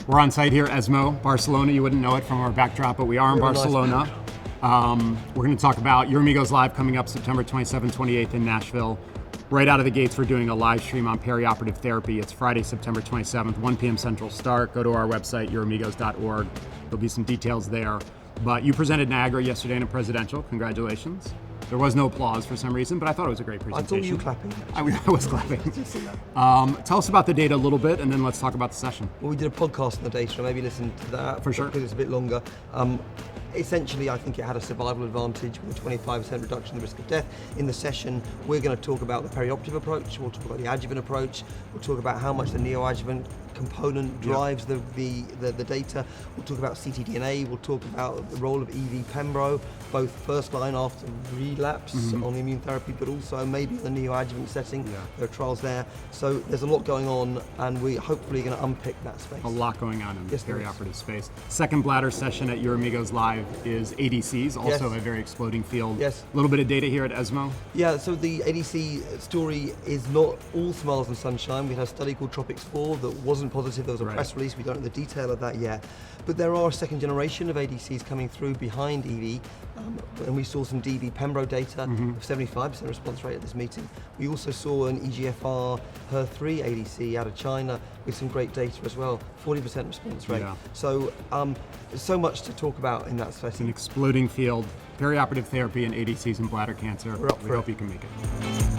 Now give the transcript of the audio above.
We're on site here, ESMO, Barcelona. You wouldn't know it from our backdrop, but we are in Barcelona. We're going to talk about Uromigos Live coming up September 27th, 28th in Nashville. Right out of the gates, we're doing a live stream on perioperative therapy. It's Friday, September 27th, 1 p.m. Central start. Go to our website, uromigos.org. There'll be some details there. But you presented Niagara yesterday in a presidential. Congratulations. There was no applause for some reason, but I thought it was a great presentation. I thought you were clapping. I was clapping. Tell us about the data a little bit, and then let's talk about the session. Well, we did a podcast on the data, maybe listen to that. For sure. Because it's a bit longer. Essentially, I think it had a survival advantage with a 25% reduction in the risk of death. In the session, we're going to talk about the perioperative approach, we'll talk about the adjuvant approach, we'll talk about how much the neoadjuvant component drives the data, we'll talk about ctDNA, we'll talk about the role of EV Pembro, both first line after relapse on the immune therapy, but also maybe in the neoadjuvant setting. There are trials there. So there's a lot going on, and we're hopefully going to unpick that space. A lot going on in the perioperative space. Second Bladder session at Uromigos Live is ADCs, also a very exploding field. Yes. A little bit of data here at ESMO. Yeah, so the ADC story is not all smiles and sunshine. We had a study called Tropics 4 that wasn't positive. There was a press release. We don't know the detail of that yet. But there are a second generation of ADCs coming through behind EV. And we saw some DV Pembro data of 75% response rate at this meeting. We also saw an EGFR HER3 ADC out of China with some great data as well, 40% response rate. Yeah. So so much to talk about in that space. It's an exploding field. Perioperative therapy and ADCs and bladder cancer. We're up for we hope you can make it.